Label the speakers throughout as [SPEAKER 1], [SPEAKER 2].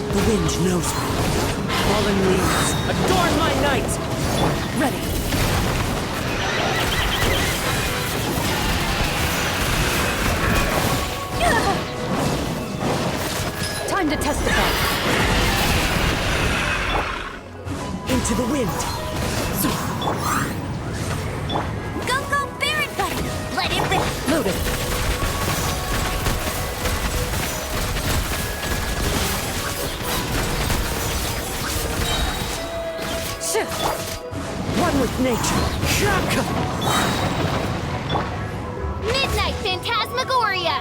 [SPEAKER 1] The wind knows me. Fallen leaves, adorn my night! Ready! Time to testify! Into the wind!
[SPEAKER 2] Go, go, Baron Buddy! Let it rip!
[SPEAKER 1] Loaded! One with nature.
[SPEAKER 2] Midnight Phantasmagoria!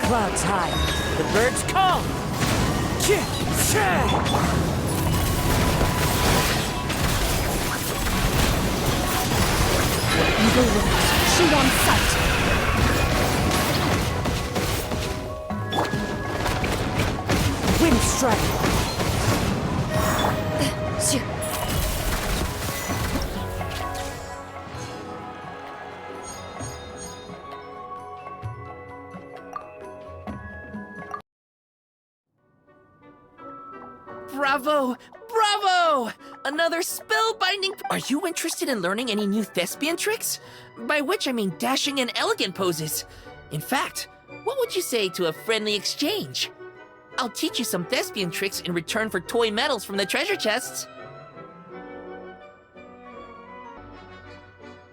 [SPEAKER 1] Clouds high. The birds call. Evil winds shoot on sight. Wind strike.
[SPEAKER 3] Bravo! Bravo! Another spellbinding... Are you interested in learning any new thespian tricks? By which I mean dashing and elegant poses. In fact, what would you say to a friendly exchange? I'll teach you some thespian tricks in return for toy medals from the treasure chests.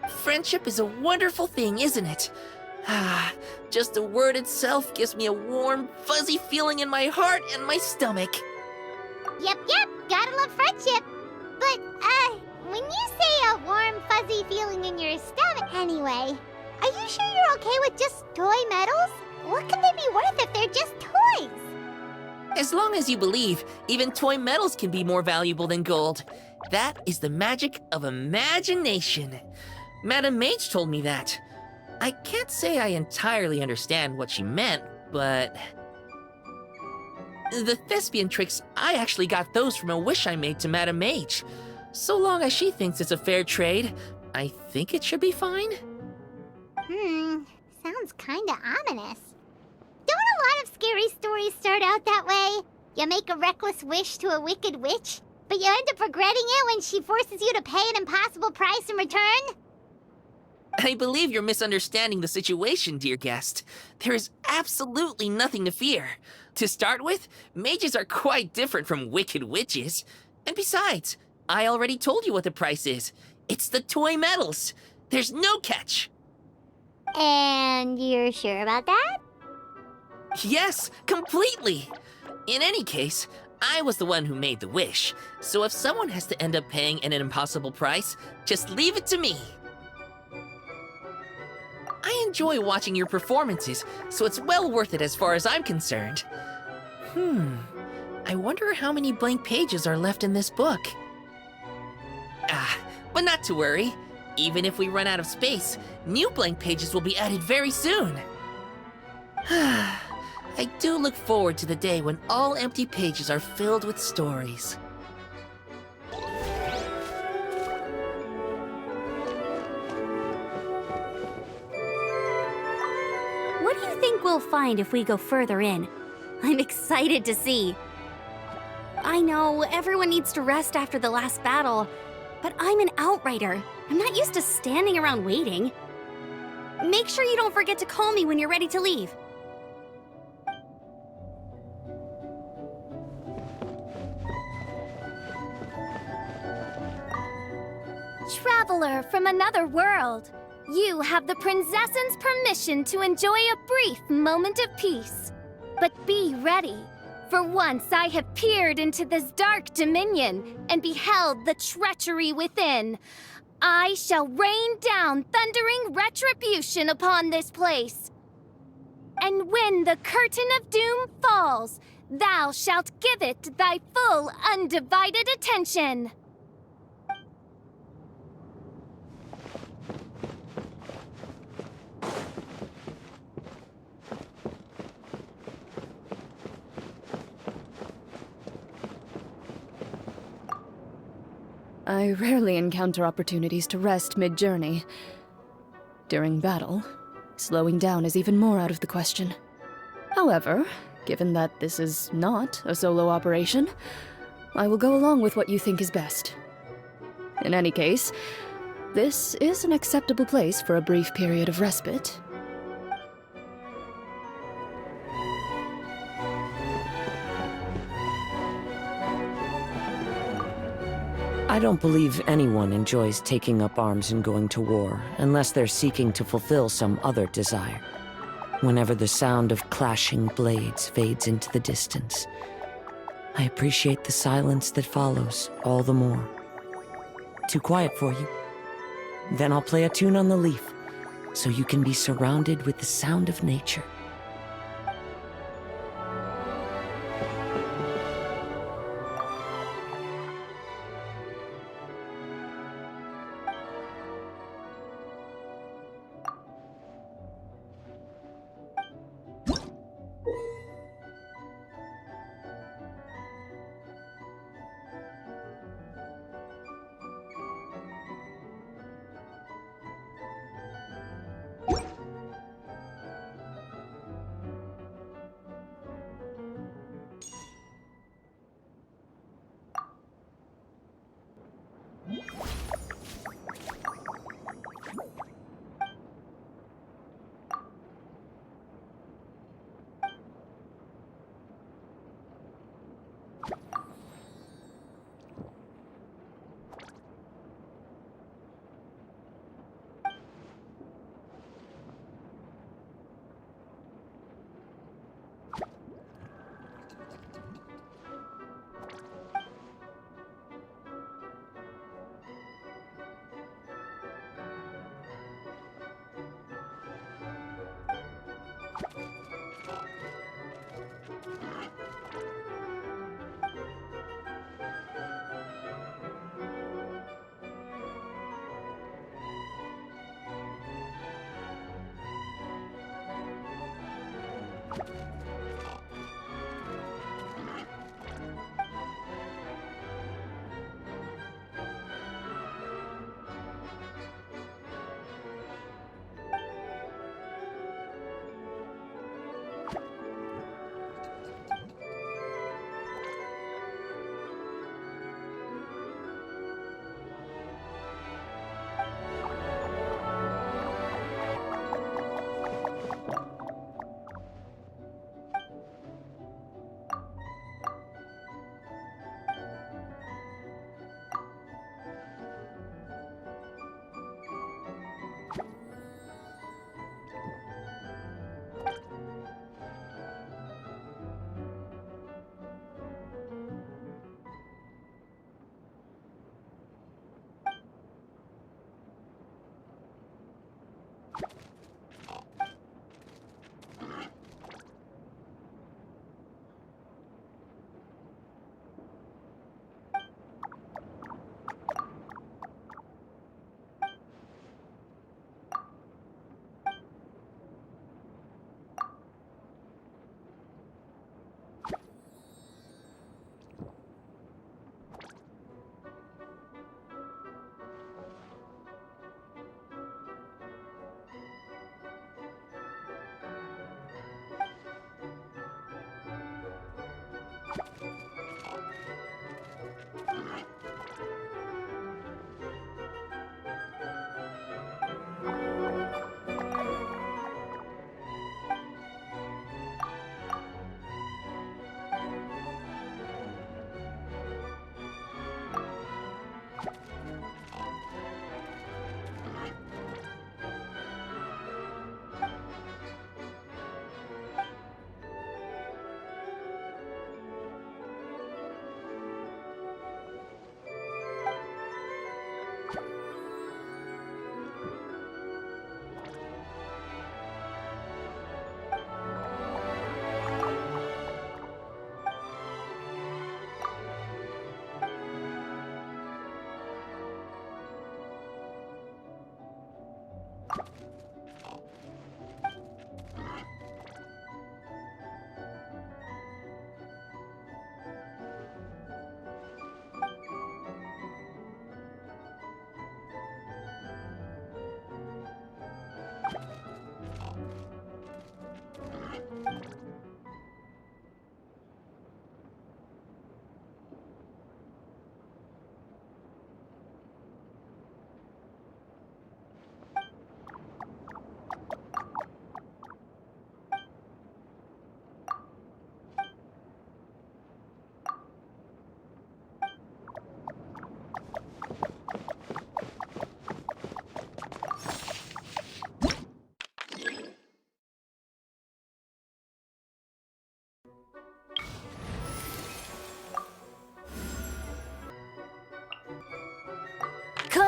[SPEAKER 3] Friendship is a wonderful thing, isn't it? Ah, just the word itself gives me a warm, fuzzy feeling in my heart and my stomach.
[SPEAKER 2] Yep, gotta love friendship. But, when you say a warm, fuzzy feeling in your stomach anyway, are you sure you're okay with just toy medals? What can they be worth if they're just toys?
[SPEAKER 3] As long as you believe, even toy medals can be more valuable than gold. That is the magic of imagination. Madame Mage told me that. I can't say I entirely understand what she meant, but... The thespian tricks, I actually got those from a wish I made to Madame Mage. So long as she thinks it's a fair trade, I think it should be fine.
[SPEAKER 2] Sounds kinda ominous. Don't a lot of scary stories start out that way? You make a reckless wish to a wicked witch, but you end up regretting it when she forces you to pay an impossible price in return?
[SPEAKER 3] I believe you're misunderstanding the situation, dear guest. There is absolutely nothing to fear. To start with, mages are quite different from wicked witches. And besides, I already told you what the price is. It's the toy medals. There's no catch.
[SPEAKER 2] And you're sure about that?
[SPEAKER 3] Yes, completely. In any case, I was the one who made the wish. So if someone has to end up paying an impossible price, just leave it to me. I enjoy watching your performances, so it's well worth it as far as I'm concerned. I wonder how many blank pages are left in this book. But not to worry. Even if we run out of space, new blank pages will be added very soon. I do look forward to the day when all empty pages are filled with stories.
[SPEAKER 4] What do you think we'll find if we go further in? I'm excited to see. I know, everyone needs to rest after the last battle, but I'm an outrider. I'm not used to standing around waiting. Make sure you don't forget to call me when you're ready to leave.
[SPEAKER 2] Traveler from another world, you have the princess's permission to enjoy a brief moment of peace. But be ready, for once I have peered into this dark dominion and beheld the treachery within. I shall rain down thundering retribution upon this place. And when the curtain of doom falls, thou shalt give it thy full, undivided attention.
[SPEAKER 5] I rarely encounter opportunities to rest mid-journey. During battle, slowing down is even more out of the question. However, given that this is not a solo operation, I will go along with what you think is best. In any case, this is an acceptable place for a brief period of respite.
[SPEAKER 1] I don't believe anyone enjoys taking up arms and going to war, unless they're seeking to fulfill some other desire. Whenever the sound of clashing blades fades into the distance, I appreciate the silence that follows all the more. Too quiet for you? Then I'll play a tune on the leaf, so you can be surrounded with the sound of nature.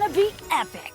[SPEAKER 6] gonna be epic!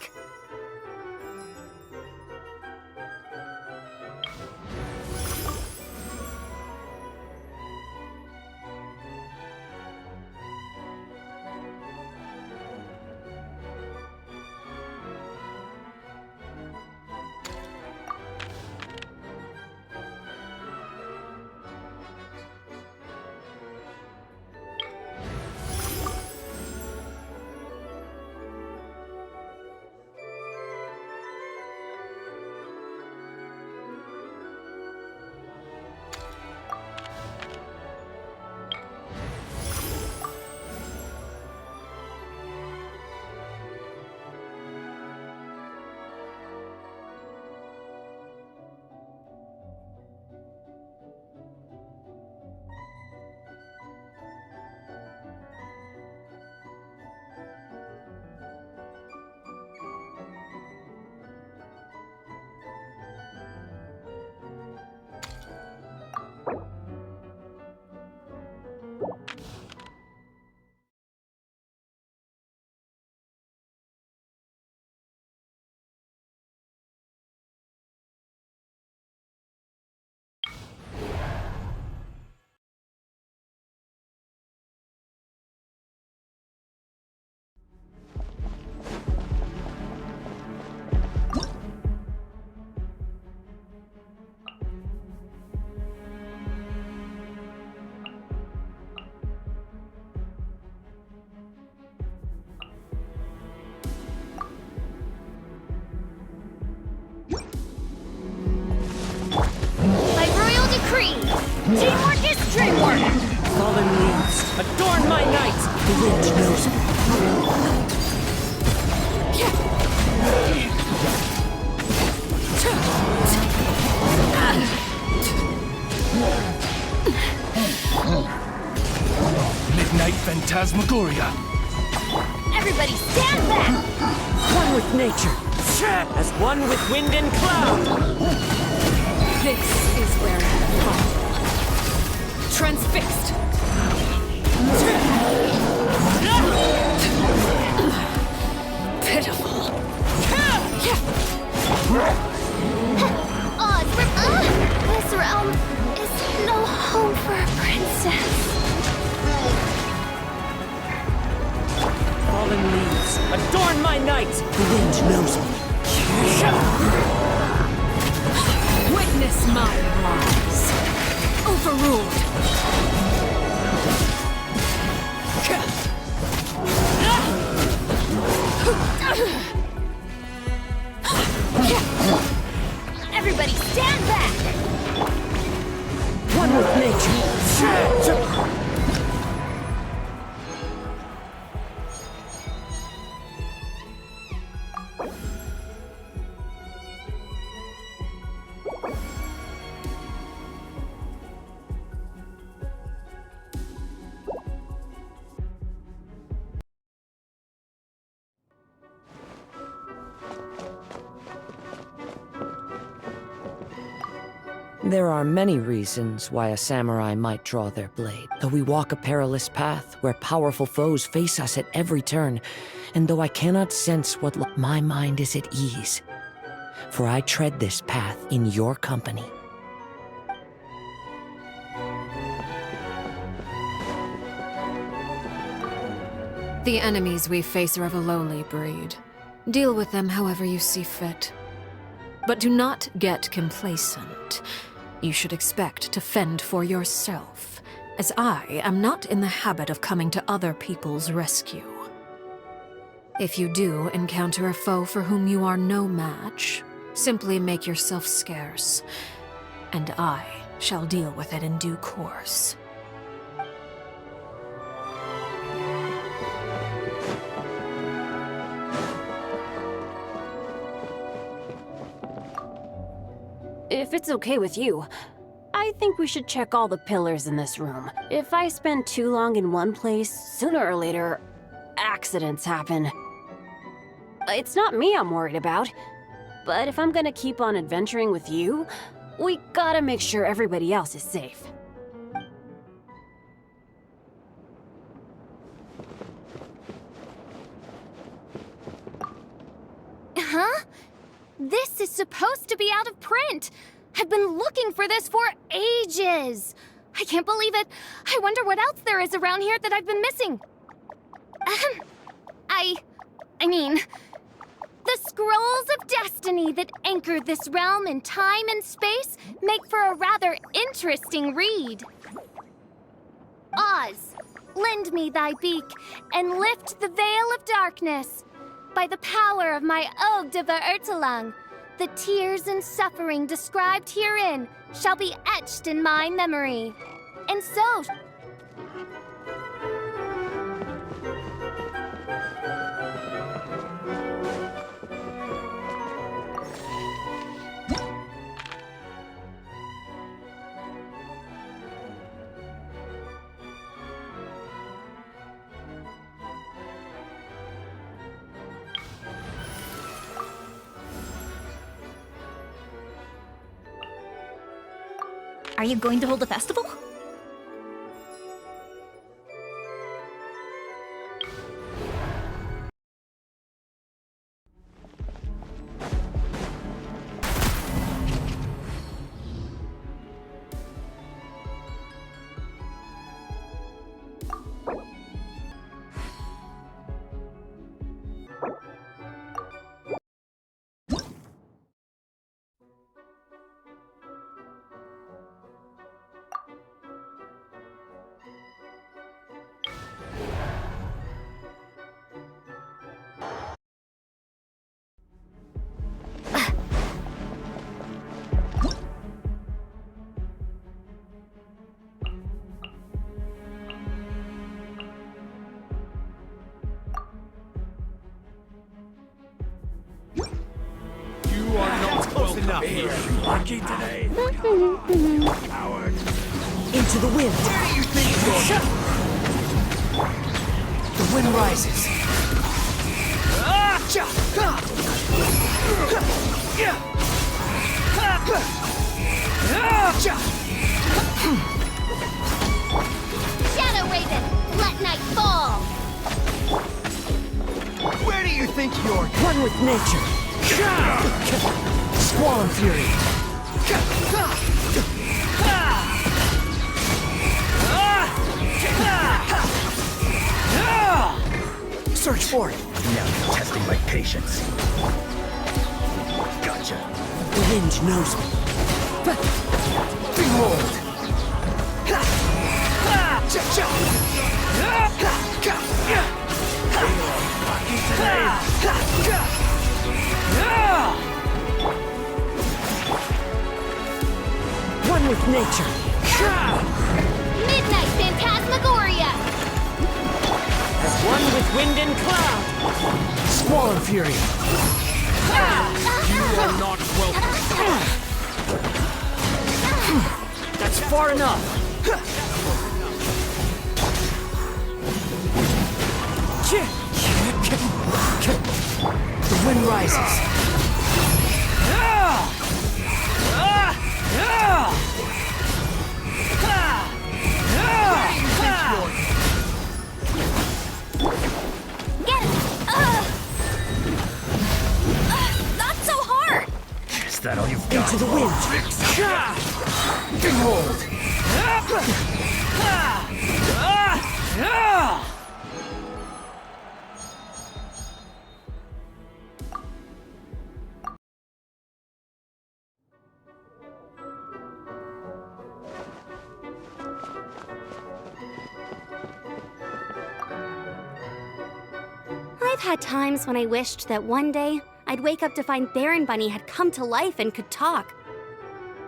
[SPEAKER 2] Teamwork is dreamwork!
[SPEAKER 1] Fallen leaves, adorn my night! The wind knows me.
[SPEAKER 7] Midnight Phantasmagoria.
[SPEAKER 2] Everybody stand back!
[SPEAKER 1] One with nature, as one with wind and cloud!
[SPEAKER 5] This is where I fall. Transfixed! Pitiful.
[SPEAKER 2] This realm is no home for a princess.
[SPEAKER 1] Fallen leaves, adorn my night! The wind knows me.
[SPEAKER 5] Witness my lies. Overruled.
[SPEAKER 2] Everybody stand back!
[SPEAKER 1] One with nature. There are many reasons why a samurai might draw their blade. Though we walk a perilous path where powerful foes face us at every turn, and though I cannot sense what my mind is at ease, for I tread this path in your company.
[SPEAKER 8] The enemies we face are of a lowly breed. Deal with them however you see fit. But do not get complacent. You should expect to fend for yourself, as I am not in the habit of coming to other people's rescue. If you do encounter a foe for whom you are no match, simply make yourself scarce, and I shall deal with it in due course.
[SPEAKER 6] If it's okay with you, I think we should check all the pillars in this room. If I spend too long in one place, sooner or later, accidents happen. It's not me I'm worried about, but if I'm gonna keep on adventuring with you, we gotta make sure everybody else is safe.
[SPEAKER 2] Huh? This is supposed to be out of print. I've been looking for this for ages. I can't believe it. I wonder what else there is around here that I've been missing. I mean, the scrolls of destiny that anchor this realm in time and space make for a rather interesting read. Oz, lend me thy beak and lift the veil of darkness. By the power of my Ode de Verurtelang, the tears and suffering described herein shall be etched in my memory. And so...
[SPEAKER 9] Are you going to hold a festival?
[SPEAKER 7] You are not close enough here. Lucky today. Coward.
[SPEAKER 1] Into the wind.
[SPEAKER 7] Where do you think you're going?
[SPEAKER 1] The wind rises.
[SPEAKER 2] Shadow Raven, let night fall!
[SPEAKER 7] Where do you think you're going?
[SPEAKER 1] One with nature. Squall and fury. Search for it.
[SPEAKER 7] Now you're testing my patience. Gotcha.
[SPEAKER 1] The wind knows me.
[SPEAKER 7] Behold!
[SPEAKER 1] One with nature.
[SPEAKER 2] Midnight Phantasmagoria!
[SPEAKER 1] As one with wind and cloud. Squall and fury.
[SPEAKER 7] You are not welcome.
[SPEAKER 1] That's far enough. The wind rises.
[SPEAKER 2] Get it! Not so hard!
[SPEAKER 7] Is that all you've got?
[SPEAKER 1] Into the wind.
[SPEAKER 7] Behold!
[SPEAKER 4] I've had times when I wished that one day I'd wake up to find Baron Bunny had come to life and could talk.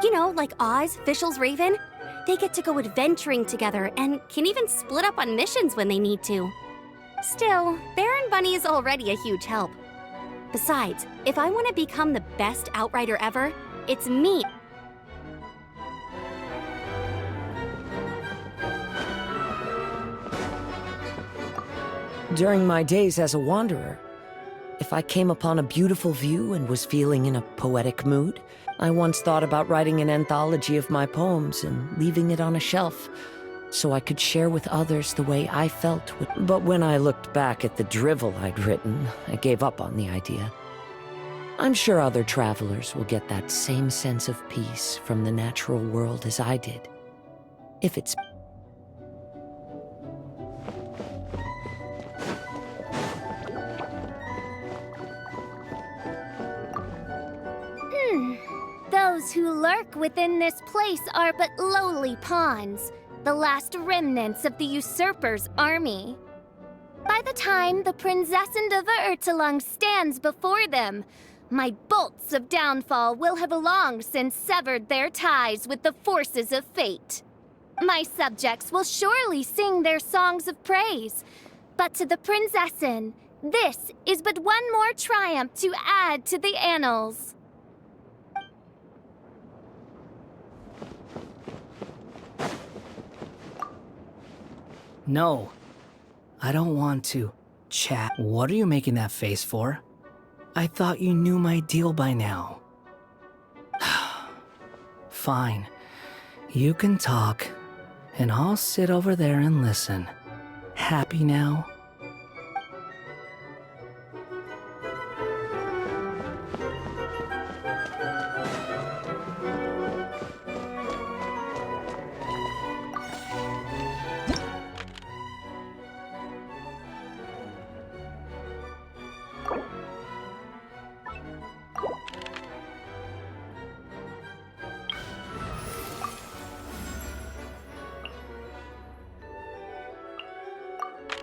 [SPEAKER 4] You know, like Oz, Fischl's Raven. They get to go adventuring together and can even split up on missions when they need to. Still, Baron Bunny is already a huge help. Besides, if I want to become the best Outrider ever, it's me.
[SPEAKER 1] During my days as a wanderer, if I came upon a beautiful view and was feeling in a poetic mood, I once thought about writing an anthology of my poems and leaving it on a shelf so I could share with others the way I felt. But when I looked back at the drivel I'd written, I gave up on the idea. I'm sure other travelers will get that same sense of peace from the natural world as I did. If it's...
[SPEAKER 2] Those who lurk within this place are but lowly pawns, the last remnants of the usurper's army. By the time the Princessend of Ertelung stands before them, my bolts of downfall will have long since severed their ties with the forces of fate. My subjects will surely sing their songs of praise, but to the Princessin, this is but one more triumph to add to the annals.
[SPEAKER 10] No, I don't want to chat. What are you making that face for? I thought you knew my deal by now. Fine, you can talk, and I'll sit over there and listen. Happy now?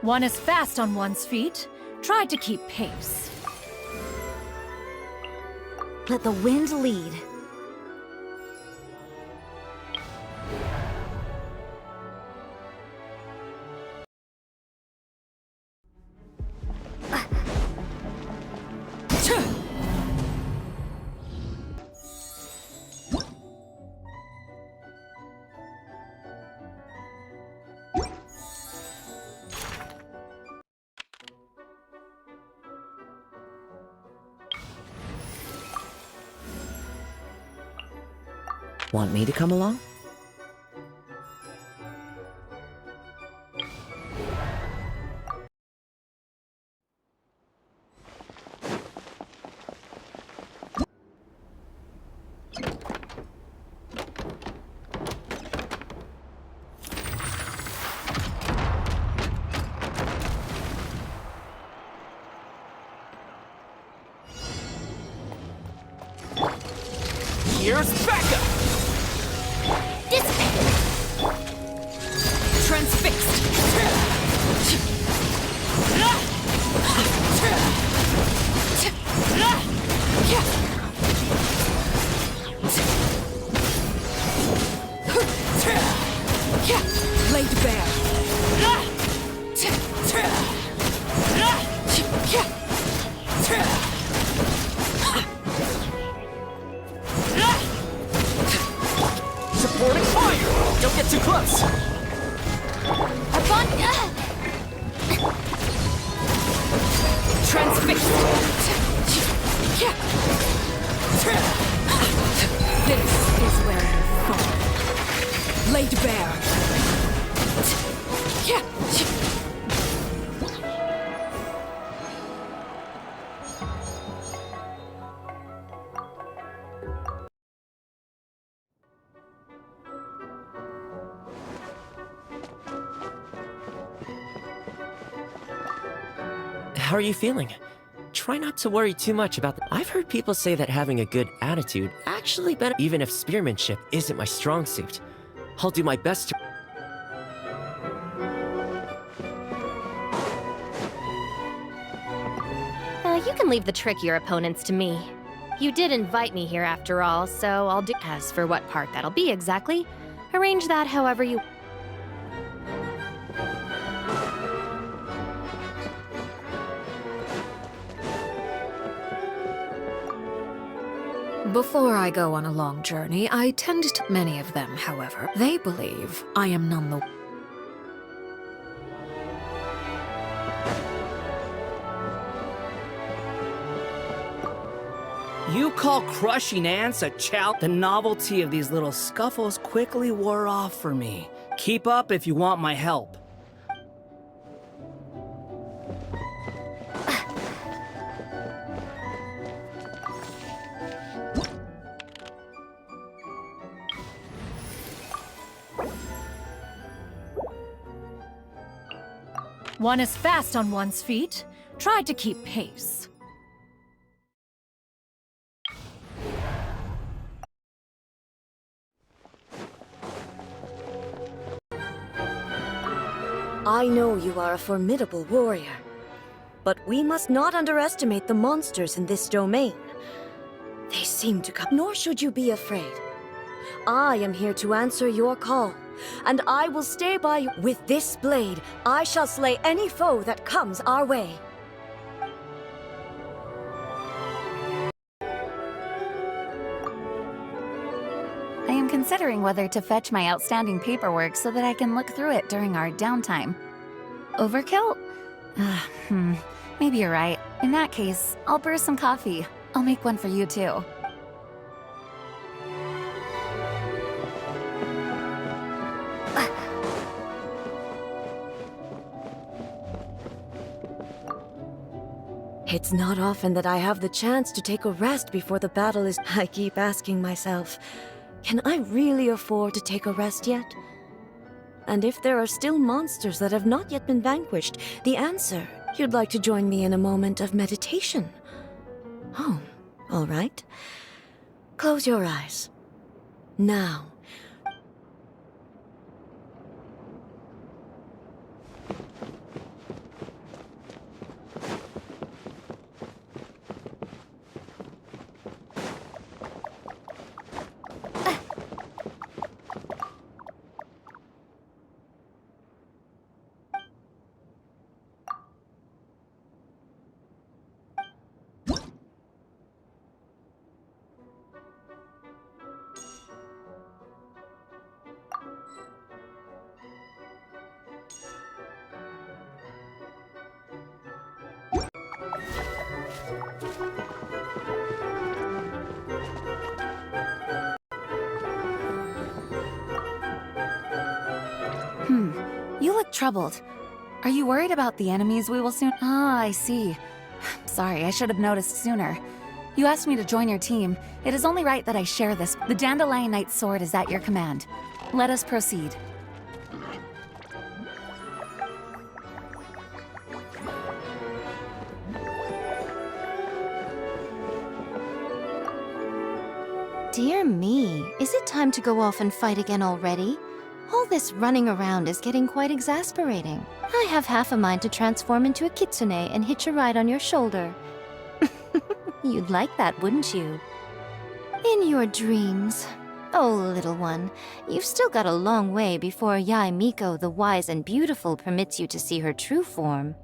[SPEAKER 11] One is fast on one's feet. Try to keep pace.
[SPEAKER 9] Let the wind lead.
[SPEAKER 1] Want me to come along?
[SPEAKER 7] Here's Becca!
[SPEAKER 11] Transfixed! Laid bare!
[SPEAKER 7] Supporting fire! Don't get too close!
[SPEAKER 11] Transfixed! This is where you fall. Laid bare!
[SPEAKER 12] How are you feeling? Try not to worry too much about I've heard people say that having a good attitude actually benefits, even if spearmanship isn't my strong suit. I'll do my best to...
[SPEAKER 13] You can leave the trickier opponents to me. You did invite me here after all, so I'll do... As for what part that'll be exactly, arrange that however you...
[SPEAKER 8] Before I go on a long journey, I tend to... Many of them, however, they believe I am none the...
[SPEAKER 10] You call crushing ants a challenge? The novelty of these little scuffles quickly wore off for me. Keep up if you want my help.
[SPEAKER 11] One is fast on one's feet. Try to keep pace.
[SPEAKER 9] I know you are a formidable warrior, but we must not underestimate the monsters in this domain. They seem to come, nor should you be afraid. I am here to answer your call, and I will stay by you. With this blade, I shall slay any foe that comes our way.
[SPEAKER 14] I am considering whether to fetch my outstanding paperwork so that I can look through it during our downtime. Overkill? Maybe you're right. In that case, I'll brew some coffee. I'll make one for you too.
[SPEAKER 9] It's not often that I have the chance to take a rest before the battle is... I keep asking myself, can I really afford to take a rest yet? And if there are still monsters that have not yet been vanquished, the answer, you'd like to join me in a moment of meditation. Oh, all right. Close your eyes. Now.
[SPEAKER 14] You look troubled. Are you worried about the enemies we will soon— Ah, I see. Sorry, I should have noticed sooner. You asked me to join your team. It is only right that I share this. The Dandelion Knight's sword is at your command. Let us proceed.
[SPEAKER 2] Dear me, is it time to go off and fight again already? All this running around is getting quite exasperating. I have half a mind to transform into a kitsune and hitch a ride on your shoulder. You'd like that, wouldn't you? In your dreams. Oh, little one, you've still got a long way before Yae Miko the Wise and Beautiful permits you to see her true form.